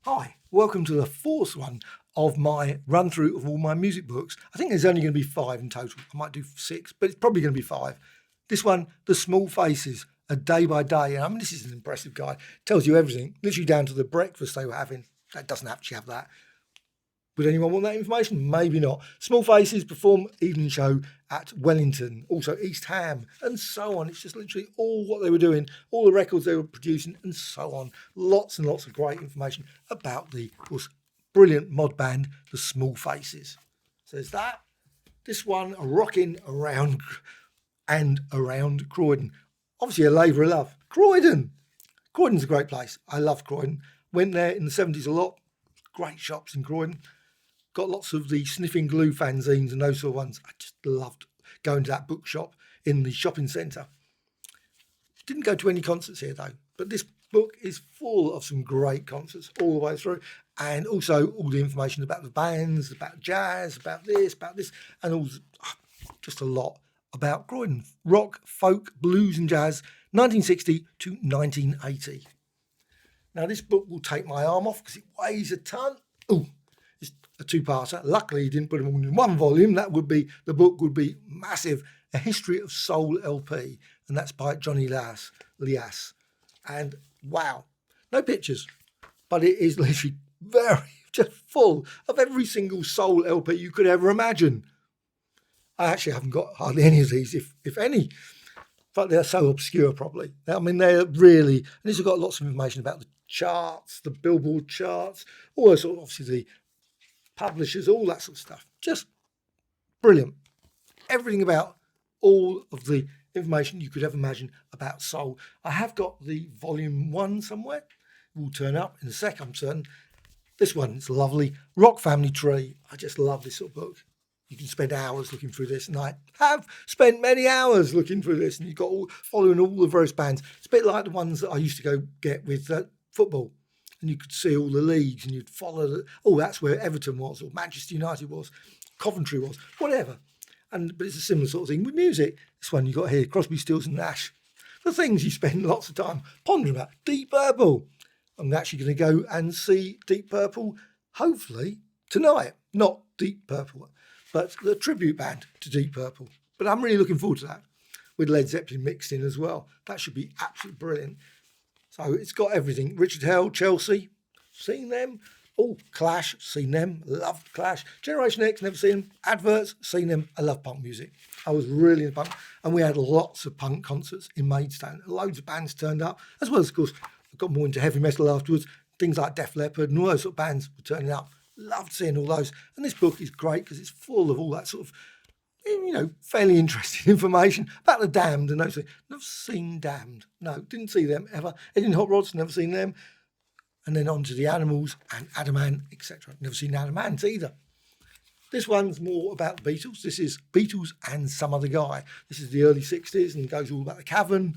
Hi, welcome to the fourth one of my run through of all my music books. I think there's only going to be 5 in total. I might do 6, but it's probably going to be 5. This one, The Small Faces, a day by day. And I mean, this is an impressive guide. Tells you everything, literally down to the breakfast they were having. That doesn't actually have that. Would anyone want that information? Maybe not. Small Faces perform evening show at Wellington, also East Ham, and so on. It's just literally all what they were doing, all the records they were producing, and so on. Lots and lots of great information about the, of course, brilliant mod band, the Small Faces. So there's that. This one, rocking around and around Croydon. Obviously a labour of love. Croydon. Croydon's a great place. I love Croydon. Went there in the 70s a lot. Great shops in Croydon. Got lots of the Sniffing Glue fanzines and those sort of ones. I just loved going to that bookshop in the shopping centre. Didn't go to any concerts here though, but this book is full of some great concerts all the way through, and also all the information about the bands, about jazz, about this, and all just a lot about Croydon. Rock, folk, blues and jazz, 1960 to 1980. Now this book will take my arm off because it weighs a ton. Ooh. It's a 2-parter. Luckily, he didn't put them all in one volume. The book would be massive. A History of Soul LP, and that's by Johnny Lias. And wow, no pictures, but it is literally just full of every single soul LP you could ever imagine. I actually haven't got hardly any of these, if any, but they're so obscure probably. I mean, they're really, and this has got lots of information about the charts, the Billboard charts, all those sort of, obviously the publishers, all that sort of stuff. Just brilliant. Everything about all of the information you could ever imagine about soul. I have got the volume 1 somewhere. It will turn up in a sec, I'm certain. This one's lovely. Rock Family Tree. I just love this sort of book. You can spend hours looking through this, and I have spent many hours looking through this, and you've got following all the various bands. It's a bit like the ones that I used to go get with football. And you could see all the leagues and you'd follow, that's where Everton was, or Manchester United was, Coventry was, whatever. But it's a similar sort of thing with music. This one you got here, Crosby, Stills and Nash. The things you spend lots of time pondering about. Deep Purple. I'm actually going to go and see Deep Purple, hopefully, tonight. Not Deep Purple, but the tribute band to Deep Purple. But I'm really looking forward to that, with Led Zeppelin mixed in as well. That should be absolutely brilliant. So it's got everything. Richard Hell, Chelsea, seen them. Oh, Clash, seen them. Loved Clash. Generation X, never seen them. Adverts, seen them. I love punk music. I was really into punk. And we had lots of punk concerts in Maidstone. Loads of bands turned up. As well as, of course, I got more into heavy metal afterwards. Things like Def Leppard and all those sort of bands were turning up. Loved seeing all those. And this book is great because it's full of all that sort of, fairly interesting information about the Damned and those things. Never seen Damned. No, didn't see them ever. Eddie Hot Rods, never seen them. And then on to the Animals and Adamant, etc. Never seen Adamant either. This one's more about the Beatles. This is Beatles and Some Other Guy. This is the early 60s and goes all about the Cavern,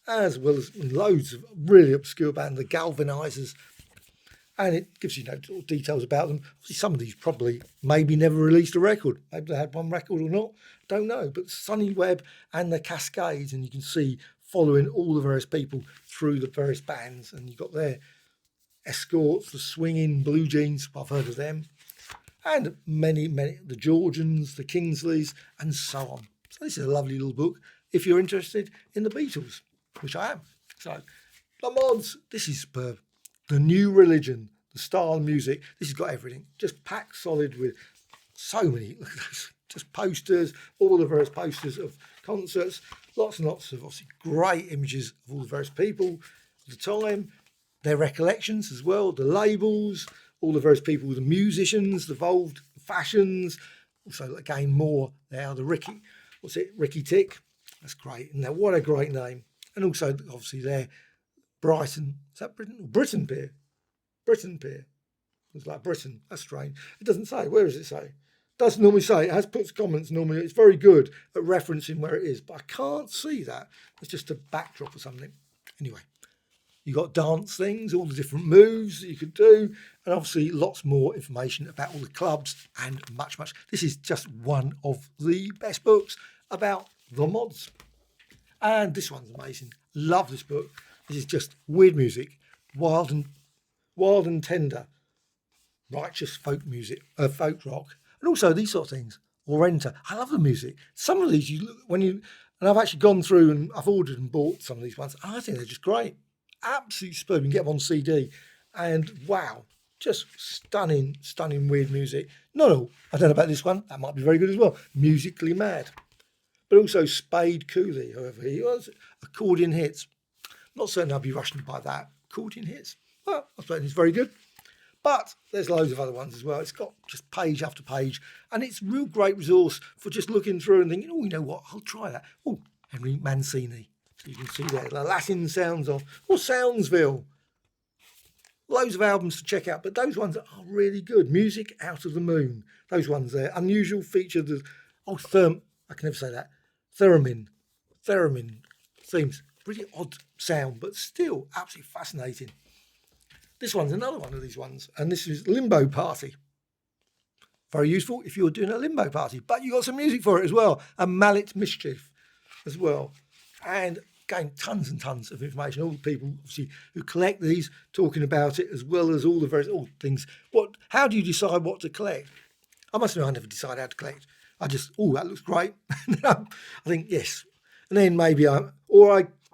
as well as loads of really obscure bands, the Galvanizers. And it gives you details about them. Obviously, some of these probably maybe never released a record. Maybe they had one record or not. Don't know. But Sunny Webb and the Cascades, and you can see following all the various people through the various bands. And you've got their Escorts, the Swinging, Blue Jeans. I've heard of them. And many, the Georgians, the Kingsleys, and so on. So this is a lovely little book if you're interested in the Beatles, which I am. So the mods, this is superb. The New Religion, the style of music. This has got everything. Just packed solid with so many, just posters, all the various posters of concerts. Lots and lots of obviously great images of all the various people at the time. Their recollections as well, the labels, all the various people, the musicians, the evolved fashions. Also, again, more there, the Ricky Tick. That's great. And now, what a great name. And also, obviously, there. Brighton, is that Britain? Britain Pier. Britain Pier. It's like Britain. That's strange. It doesn't say. Where does it say? It doesn't normally say. It has puts comments normally. It's very good at referencing where it is, but I can't see that. It's just a backdrop or something. Anyway, you got dance things, all the different moves that you could do, and obviously lots more information about all the clubs and much. This is just one of the best books about the mods. And this one's amazing. Love this book. This is just weird music, wild and tender. righteous folk music, folk rock, and also these sort of things. Orenta. I love the music. Some of these, you look when you, and I've actually gone through and I've ordered and bought some of these ones. And I think they're just great, absolutely superb. You can get them on CD, and wow, just stunning, stunning weird music. Not all. I don't know about this one. That might be very good as well. Musically Mad, but also Spade Cooley, whoever he was. Accordion Hits. Not certain I'll be rushing by that. Accordion Hits. Well, I suppose it's very good. But there's loads of other ones as well. It's got just page after page, and it's a real great resource for just looking through and thinking, oh, you know what, I'll try that. Oh, Henry Mancini. So you can see there, the Latin sounds of, or Soundsville. Loads of albums to check out, but those ones are really good. Music Out of the Moon. Those ones there. Unusual feature. I can never say that. Theremin. Themes. Pretty odd sound, but still absolutely fascinating. This one's another one of these ones, and this is Limbo Party. Very useful if you're doing a limbo party, but you got some music for it as well, and Mallet Mischief as well. And again, tons and tons of information. All the people obviously who collect these talking about it, as well as all the various things. How do you decide what to collect? I must admit, I never decide how to collect. I just, that looks great. I think yes, and then maybe I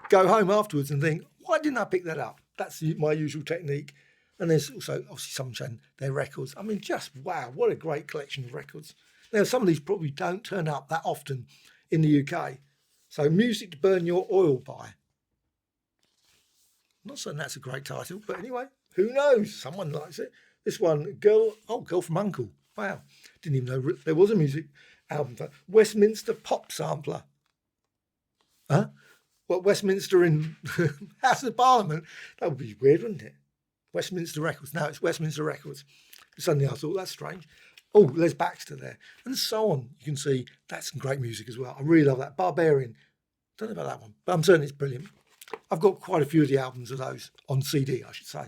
go home afterwards and think, why didn't I pick that up? That's my usual technique. And there's also obviously some showing their records. I mean, just wow, what a great collection of records. Now, some of these probably don't turn up that often in the UK. So, Music to Burn Your Oil By. Not certain that's a great title, but anyway, who knows? Someone likes it. This one, Girl from Uncle. Wow, didn't even know there was a music album for Westminster Pop Sampler. Huh? What, Westminster in House of Parliament? That would be weird, wouldn't it? Westminster Records. No, it's Westminster Records. Suddenly I thought, that's strange. Oh, there's Baxter there. And so on. You can see that's some great music as well. I really love that. Barbarian. Don't know about that one, but I'm certain it's brilliant. I've got quite a few of the albums of those on CD, I should say.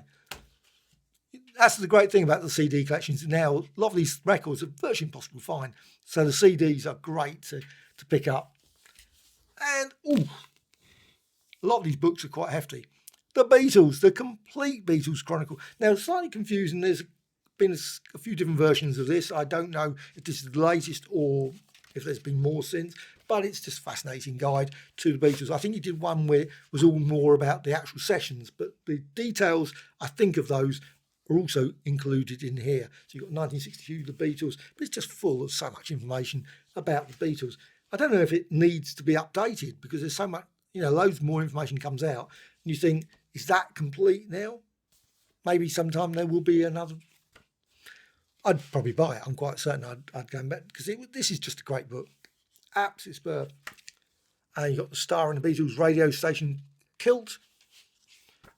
That's the great thing about the CD collections. Now, a lot of these records are virtually impossible to find. So the CDs are great to pick up. And, a lot of these books are quite hefty. The Beatles, the complete Beatles Chronicle. Now, slightly confusing. There's been a few different versions of this. I don't know if this is the latest or if there's been more since, but it's just a fascinating guide to the Beatles. I think he did one where it was all more about the actual sessions, but the details, I think, of those are also included in here. So you've got 1962, the Beatles, but it's just full of so much information about the Beatles. I don't know if it needs to be updated because there's so much, loads more information comes out, and you think, is that complete now? Maybe sometime there will be another. I'd probably buy it. I'm quite certain I'd go back because this is just a great book. Absolutely superb. And you've got the Star and the Beatles radio station kilt,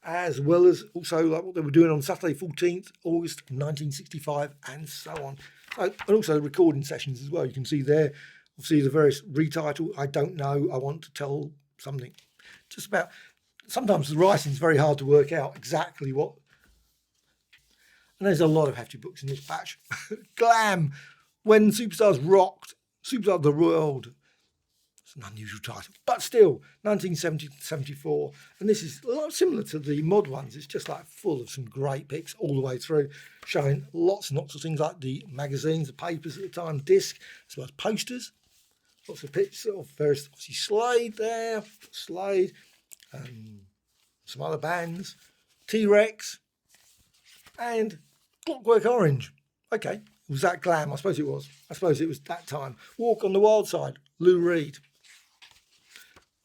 as well as also like what they were doing on Saturday 14th August 1965 and so on. And also the recording sessions as well. You can see there, obviously the various retitle. I don't know, I want to tell something. Just about, sometimes the writing's very hard to work out exactly what. And there's a lot of hefty books in this batch. GLAM, When Superstars Rocked, Superstars of the World. It's an unusual title, but still, 1970-74. And this is a lot similar to the mod ones. It's just like full of some great pics all the way through, showing lots and lots of things like the magazines, the papers at the time, disc, as well as posters. Lots of pictures of various, obviously Slade there, Slade, some other bands, T-Rex, and Clockwork Orange. Okay, was that GLAM? I suppose it was. I suppose it was that time. Walk on the Wild Side, Lou Reed.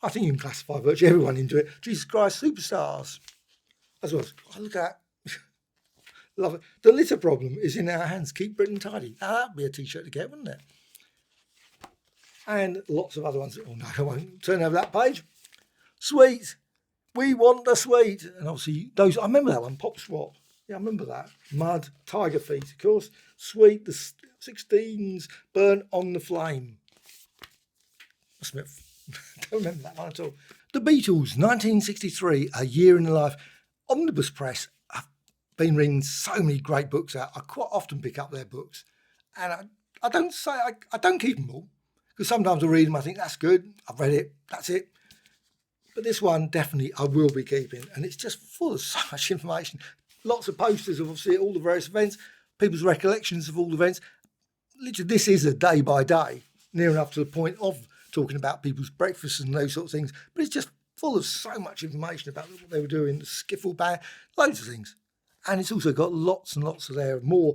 I think you can classify virtually everyone into it. Jesus Christ Superstars. As well as, look at that. Love it. The litter problem is in our hands. Keep Britain tidy. Now, that'd be a t-shirt to get, wouldn't it? And lots of other ones. Oh no, I won't turn over that page. Sweet. We want the sweet. And obviously those, I remember that one, Pop Swap. Yeah, I remember that. Mud, Tiger Feet, of course. Sweet, the 16s, Burn on the Flame. Don't remember that one at all. The Beatles, 1963, A Year in the Life. Omnibus Press. I've been reading so many great books out. I quite often pick up their books. And I don't keep them all. Because sometimes I read them, I think, that's good. I've read it. That's it. But this one, definitely, I will be keeping. And it's just full of so much information. Lots of posters of, obviously, all the various events. people's recollections of all the events. Literally, this is a day by day, near enough to the point of talking about people's breakfasts and those sort of things. But it's just full of so much information about what they were doing, the skiffle band, loads of things. And it's also got lots and lots of there, more,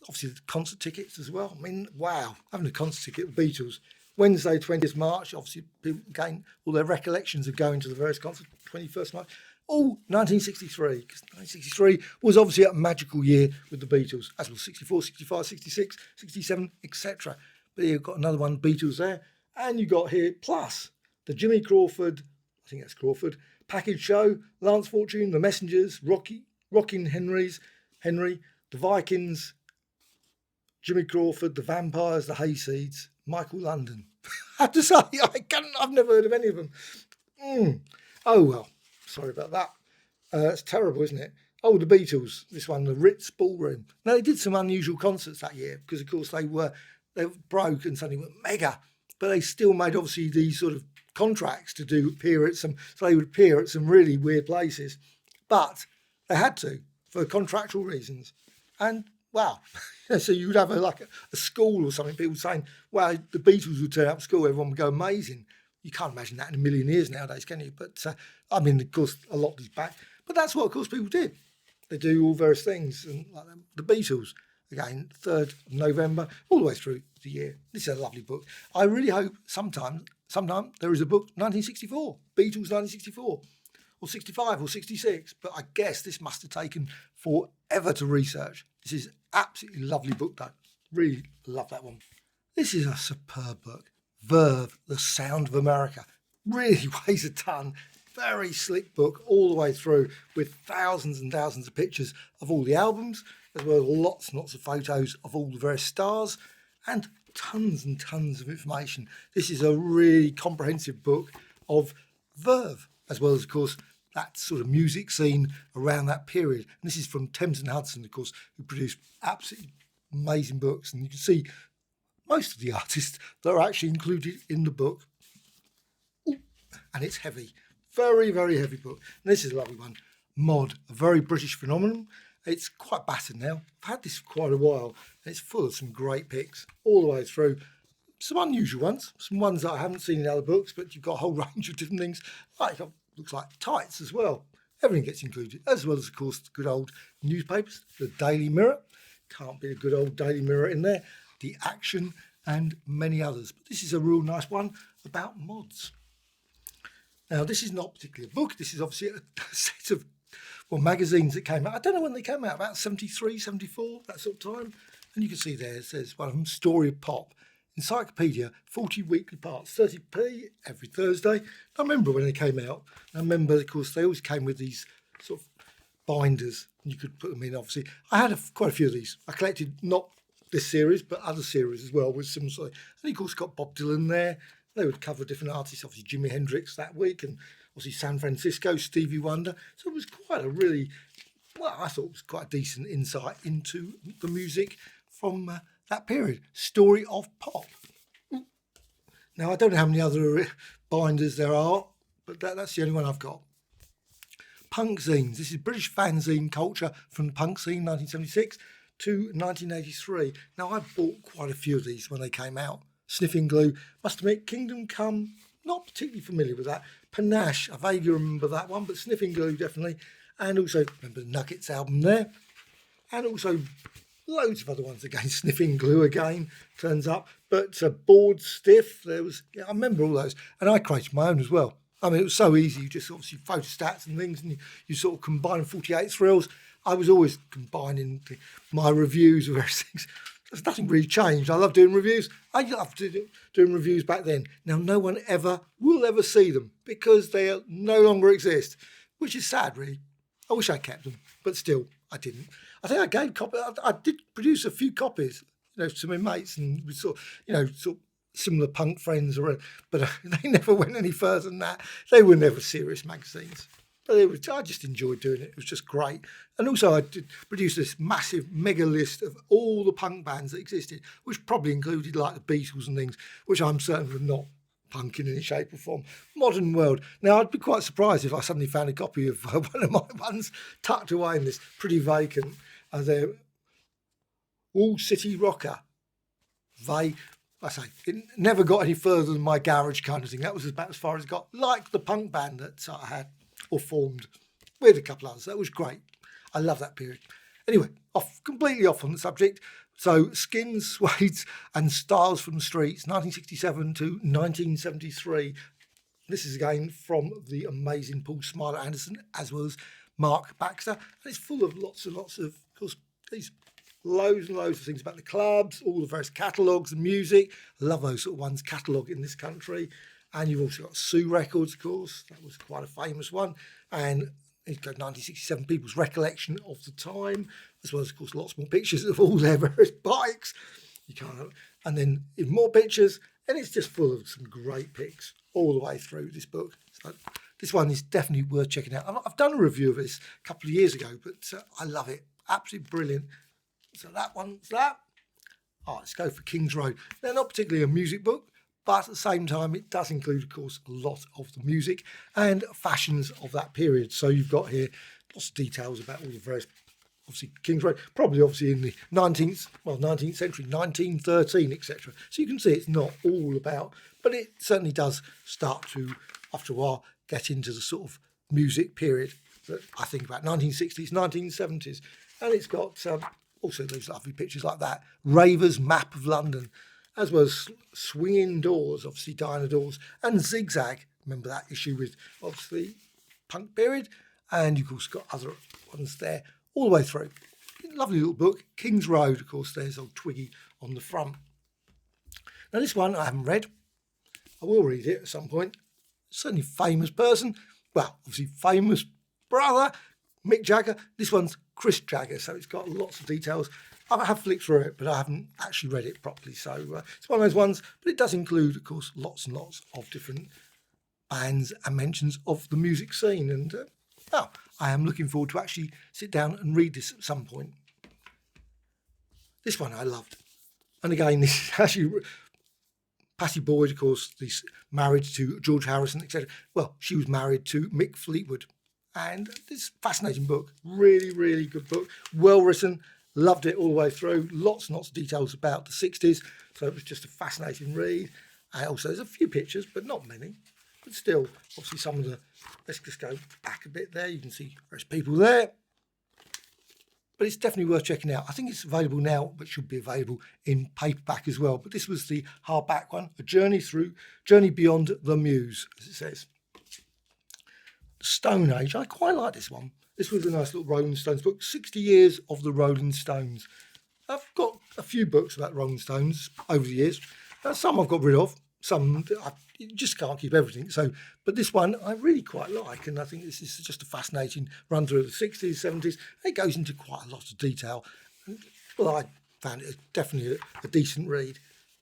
obviously, the concert tickets as well. I mean, wow, having a concert ticket, the Beatles, Wednesday, 20th March, obviously, people gain all their recollections of going to the various concerts, 21st March. All 1963, because 1963 was obviously a magical year with the Beatles, as was 64, 65, 66, 67, etc. But you've got another one, Beatles there. And you got here, plus the Jimmy Crawford, I think that's Crawford, package show, Lance Fortune, The Messengers, Rockin' Henry, The Vikings, Jimmy Crawford, The Vampires, The Hayseeds, Michael London. I have to say, I've never heard of any of them. Oh, well, sorry about that. It's terrible, isn't it? Oh, the Beatles, this one, the Ritz Ballroom. Now, they did some unusual concerts that year because, of course, they were broke and suddenly went mega. But they still made, obviously, these sort of contracts to appear at some, so they would appear at some really weird places. But they had to, for contractual reasons. And, wow. So you would have a school or something, people saying, wow, the Beatles would turn up at school, everyone would go amazing. You can't imagine that in a million years nowadays, can you? But, I mean, of course, a lot is back. But that's what, of course, people did. They do all various things. And like the Beatles, again, 3rd of November, all the way through the year. This is a lovely book. I really hope sometime there is a book, 1964, Beatles 1964, or 65 or 66. But I guess this must have taken forever to research. This is absolutely lovely book, though. Really love that one. This is a superb book. Verve, The Sound of America. Really weighs a ton. Very slick book all the way through with thousands and thousands of pictures of all the albums, as well as lots and lots of photos of all the various stars and tons of information. This is a really comprehensive book of Verve, as well as, of course, that sort of music scene around that period. And this is from Thames and Hudson, of course, who produced absolutely amazing books. And you can see most of the artists that are actually included in the book. Ooh, and it's heavy. Very, very heavy book. And this is a lovely one. Mod, a very British phenomenon. It's quite battered now. I've had this for quite a while. And it's full of some great picks all the way through. Some unusual ones. Some ones that I haven't seen in other books, but you've got a whole range of different things. Like, looks like tights as well. Everything gets included, as well as, of course, the good old newspapers. The Daily Mirror. Can't be a good old Daily Mirror in there. The Action, and many others. But this is a real nice one about mods. Now, this is not particularly a book. This is obviously a set of magazines that came out. I don't know when they came out, about 73, 74, that sort of time. And you can see there, it says one of them, Story of Pop. Encyclopedia, 40 weekly parts, 30p every Thursday. I remember when they came out. I remember, of course, they always came with these sort of binders. And you could put them in, obviously. I had quite a few of these. I collected not this series, but other series as well with some sort of, and of course got Bob Dylan there. They would cover different artists, obviously Jimi Hendrix that week, and obviously San Francisco, Stevie Wonder. So it was quite a really, well, I thought it was quite a decent insight into the music from that period. Story of Pop. Now, I don't know how many other binders there are, but that's the only one I've got. Punkzines. This is British fanzine culture from the punk scene, 1976 to 1983. Now, I bought quite a few of these when they came out. Sniffing Glue, must admit, Kingdom Come, not particularly familiar with that. Panache, I vaguely remember that one, but Sniffing Glue definitely. And also, remember the Nuggets album there. And also loads of other ones again. Sniffing Glue again turns up. But Bored Stiff, I remember all those. And I created my own as well. I mean, it was so easy. You just obviously photostats and things, and you sort of combine 48 thrills. I was always combining my reviews of various things. There's nothing really changed. I love doing reviews. I loved doing reviews back then. Now, no one will ever see them because they no longer exist, which is sad, really. I wish I kept them, but still, I didn't. I think I gave copies. I did produce a few copies, to my mates, and we sort of similar punk friends, but they never went any further than that. They were never serious magazines. But I just enjoyed doing it. It was just great. And also I did produce this massive mega list of all the punk bands that existed, which probably included like the Beatles and things, which I'm certain were not punk in any shape or form. Modern world. Now, I'd be quite surprised if I suddenly found a copy of one of my ones tucked away in this pretty vacant Wall City Rocker. I say, it never got any further than my garage kind of thing. That was about as far as it got, like the punk band that I had or formed with a couple others. That was great. I love that period. Anyway, completely off on the subject. So Skins, Suedes and Styles from the Streets, 1967 to 1973. This is again from the amazing Paul Smiler Anderson, as well as Mark Baxter. And it's full of lots and lots of course, these loads and loads of things about the clubs, all the various catalogues and music. I love those sort of ones, catalogue in this country. And you've also got Sue Records, of course. That was quite a famous one. And it's got 1967 people's recollection of the time, as well as, of course, lots more pictures of all their various bikes. You can't, and then even more pictures, and it's just full of some great pics all the way through this book. So this one is definitely worth checking out. I've done a review of this a couple of years ago, but I love it. Absolutely brilliant. So that one's that. Oh, let's go for King's Road. They're not particularly a music book, but at the same time, it does include, of course, a lot of the music and fashions of that period. So you've got here lots of details about all the various, obviously, King's Road, probably obviously in the 19th century, 1913, etc. So you can see it's not all about, but it certainly does start to, after a while, get into the sort of music period that I think about 1960s, 1970s. And it's got also those lovely pictures like that, Raver's Map of London, as well as Swinging Doors, obviously Diana Doors, and Zigzag. Remember that issue with, obviously, punk period? And you've of course got other ones there all the way through. Lovely little book. King's Road, of course, there's old Twiggy on the front. Now this one I haven't read. I will read it at some point. Certainly famous person. Well, obviously famous brother, Mick Jagger. This one's Chris Jagger, so it's got lots of details. I have flicked through it, but I haven't actually read it properly. So it's one of those ones, but it does include, of course, lots and lots of different bands and mentions of the music scene. And I am looking forward to actually sit down and read this at some point. This one I loved. And again, this is actually Pattie Boyd, of course, this married to George Harrison, etc. Well, she was married to Mick Fleetwood. And this fascinating book, really, really good book, well written. Loved it all the way through. Lots and lots of details about the 60s. So it was just a fascinating read. And also, there's a few pictures, but not many. But still, obviously, some of the... Let's just go back a bit there. You can see there's people there. But it's definitely worth checking out. I think it's available now, but should be available in paperback as well. But this was the hardback one. A Journey Beyond the Muse, as it says. Stone Age. I quite like this one. This was a nice little Rolling Stones book, 60 Years of the Rolling Stones. I've got a few books about Rolling Stones over the years. Some I've got rid of, some you just can't keep everything. So, but this one I really quite like, and I think this is just a fascinating run through of the 60s, 70s. It goes into quite a lot of detail. And, well, I found it definitely a decent read.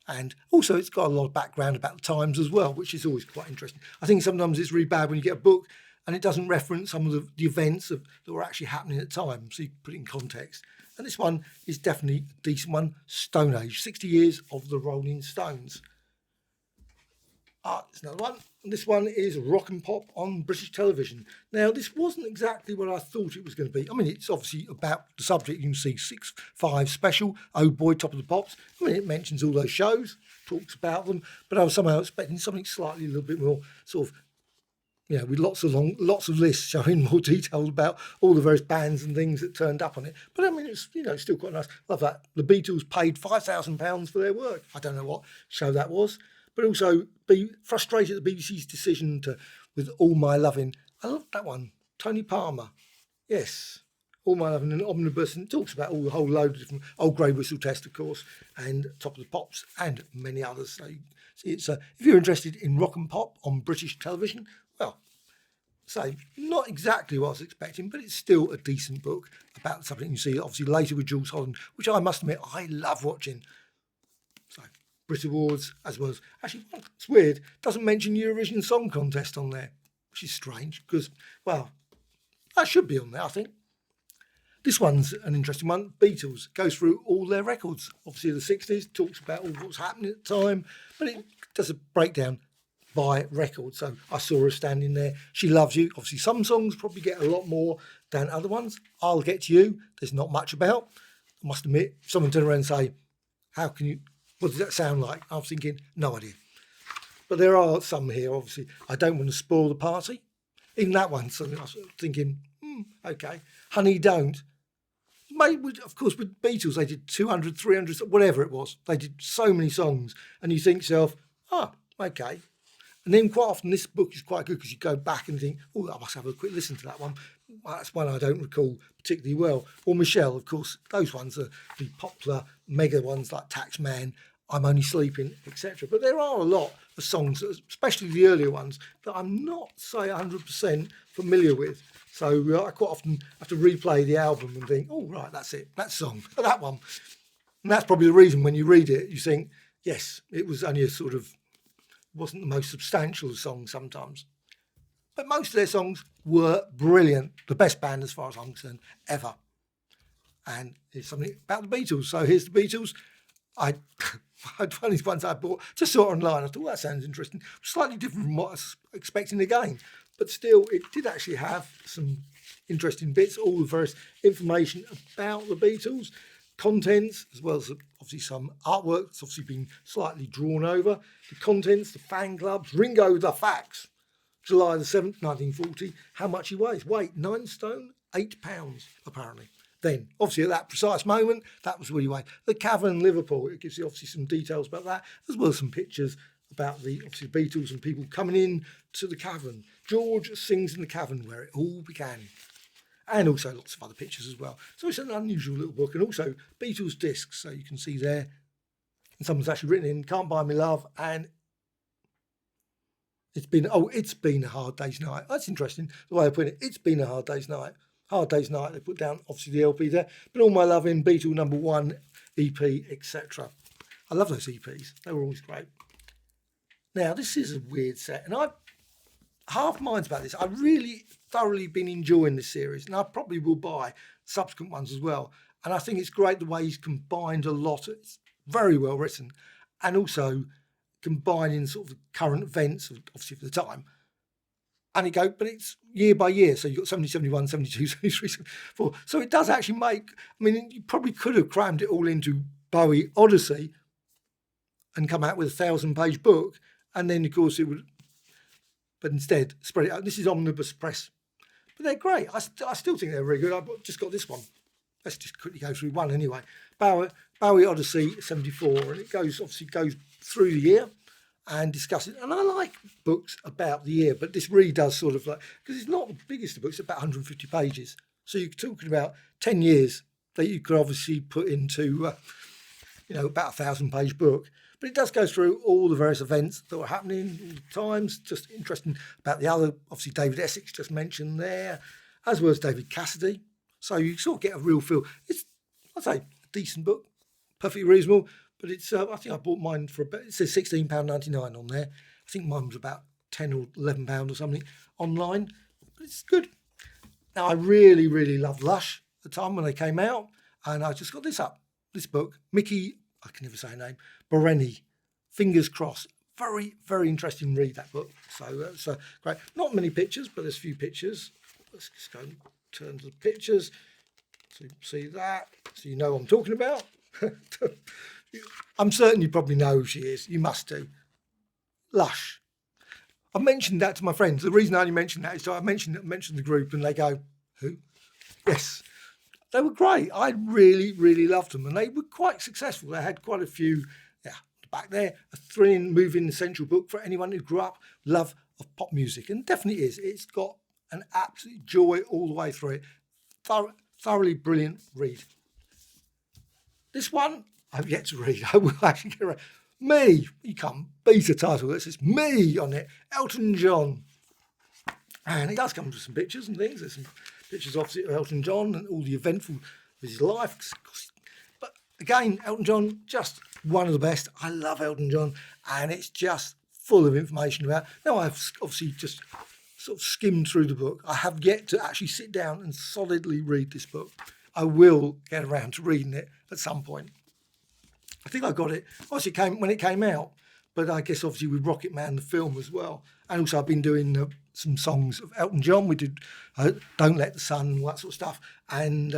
And also it's got a lot of background about the times as well, which is always quite interesting. I think sometimes it's really bad when you get a book and it doesn't reference some of the events that were actually happening at the time, so you put it in context. And this one is definitely a decent one, Stone Age, 60 Years of the Rolling Stones. There's another one. And this one is Rock and Pop on British television. Now, this wasn't exactly what I thought it was going to be. I mean, it's obviously about the subject. You can see 6-5 special, Oh Boy, Top of the Pops. I mean, it mentions all those shows, talks about them, but I was somehow expecting something slightly a little bit more sort of, with lots of lists showing more details about all the various bands and things that turned up on it. But I mean, it's still quite nice. Love that. The Beatles paid £5,000 for their work. I don't know what show that was, but also be frustrated at the BBC's decision with All My Loving. I love that one. Tony Palmer. Yes. All My Loving, an omnibus, and it talks about a whole load of different Old Grey Whistle Test, of course, and Top of the Pops, and many others. So it's if you're interested in rock and pop on British television, well, not exactly what I was expecting, but it's still a decent book about something you see obviously later with Jules Holland, which I must admit I love watching. So Brit Awards, as well as, actually, it's weird, doesn't mention Eurovision Song Contest on there, which is strange because, well, that should be on there, I think. This one's an interesting one. Beatles goes through all their records, obviously the 60s, talks about all what's happening at the time, but it does a breakdown by record. So I saw her standing there. She Loves You. Obviously, some songs probably get a lot more than other ones. I'll Get to You. There's not much about. must admit, someone turned around and say, what does that sound like? I was thinking, no idea. But there are some here, obviously. I don't want to spoil the party. Even that one, something I was thinking, okay. Honey, Don't. Of course, with Beatles, they did 200, 300, whatever it was. They did so many songs. And you think to yourself, okay. And then quite often this book is quite good because you go back and think, I must have a quick listen to that one. That's one I don't recall particularly well. Or Michelle, of course, those ones are the popular mega ones like Taxman, I'm Only Sleeping, etc. But there are a lot of songs, especially the earlier ones, that I'm not, say, 100% familiar with. So I quite often have to replay the album and think, right, that's it, that song, that one. And that's probably the reason when you read it, you think, yes, it was only wasn't the most substantial song sometimes. But most of their songs were brilliant. The best band, as far as I'm concerned, ever. And it's something about the Beatles. So here's the Beatles. I had one of these ones I bought, just saw it online. I thought, that sounds interesting. Slightly different from what I was expecting again. But still, it did actually have some interesting bits, all the various information about the Beatles, contents, as well as obviously some artwork that's obviously been slightly drawn over. The contents, the fan clubs, Ringo the Facts, July the 7th, 1940, how much he weighs. Weight, 9 stone, 8 pounds, apparently. Then, obviously, at that precise moment, that was what he weighed. The Cavern, Liverpool, it gives you obviously some details about that, as well as some pictures about the obviously Beatles and people coming in to the cavern. George sings in the cavern where it all began. And also lots of other pictures as well. So it's an unusual little book. And also Beatles discs, so you can see there. And someone's actually written in, Can't Buy Me Love, and it's been a hard day's night. That's interesting, the way I put it. It's been a hard day's night. Hard day's night, they put down obviously the LP there. But All My Love in, Beatle number 1, EP, etc. I love those EPs. They were always great. Now, this is a weird set, and I've half minds about this. I've really thoroughly been enjoying this series, and I probably will buy subsequent ones as well. And I think it's great the way he's combined a lot. It's very well written, and also combining sort of the current events, obviously for the time. And but it's year by year. So you've got 70, 71, 72, 73, 74. So it does actually you probably could have crammed it all into Bowie Odyssey and come out with a 1,000-page book. And then, of course, it would, but instead, spread it out. This is omnibus press. But they're great. I still think they're very good. I've just got this one. Let's just quickly go through one anyway. Bowie Odyssey 74. And it goes through the year and discusses. And I like books about the year, but this really does because it's not the biggest of books, it's about 150 pages. So you're talking about 10 years that you could obviously put into, about a 1,000-page book. But it does go through all the various events that were happening all the times. Just interesting about the other, obviously David Essex just mentioned there, as well as David Cassidy. So you sort of get a real feel. It's, I'd say, a decent book, perfectly reasonable. But it's, I think I bought mine for it says £16.99 on there. I think mine was about £10 or £11 or something online. But it's good. Now, I really, really loved Lush at the time when they came out. And I just got this book, Mickey, I can never say her name, Bereni, Fingers Crossed. Very, very interesting read, that book. So great. Not many pictures, but there's a few pictures. Let's just go and turn to the pictures. So you can see that. So you know what I'm talking about. I'm certain you probably know who she is. You must do. Lush. I mentioned that to my friends. The reason I only mentioned that is so I mentioned the group and they go, who? Yes. They were great. I really, really loved them. And they were quite successful. They had quite a few, back there, a thrilling, moving, essential book for anyone who grew up love of pop music. And definitely is. It's got an absolute joy all the way through it. Thoroughly brilliant read. This one, I've yet to read. I will actually get around. Me. You can't beat a title that says Me on it. Elton John. And it does come with some pictures and things. There's some pictures obviously of Elton John and all the eventful of his life. But again, Elton John, just one of the best. I love Elton John, and it's just full of information about. Now I've obviously just sort of skimmed through the book. I have yet to actually sit down and solidly read this book. I will get around to reading it at some point. I think I got it. Obviously, when it came out, but I guess obviously with Rocket Man, the film as well. And also I've been doing some songs of Elton John. We did Don't Let the Sun, all that sort of stuff. And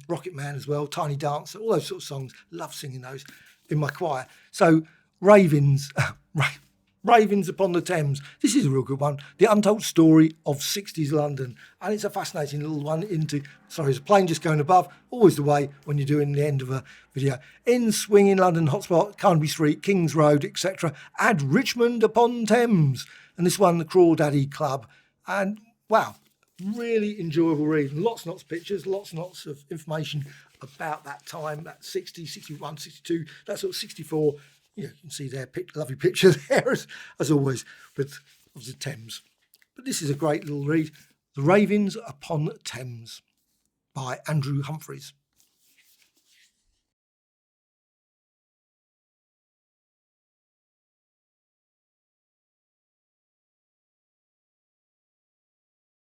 Rocket Man as well, Tiny Dancer, all those sort of songs. Love singing those in my choir. So Ravens, Ravens Upon the Thames. This is a real good one. The Untold Story of 60s London. And it's a fascinating little one there's a plane just going above, always the way when you're doing the end of a video. In swinging London hotspot, Carnaby Street, Kings Road, etc. Add Richmond upon Thames. And this one, the Crawdaddy Club. And wow, really enjoyable read. Lots and lots of pictures, lots and lots of information about that time, that 60, 61, 62, that sort of 64. You can see their lovely picture there, as always, of the Thames. But this is a great little read. The Ravens Upon Thames by Andrew Humphreys.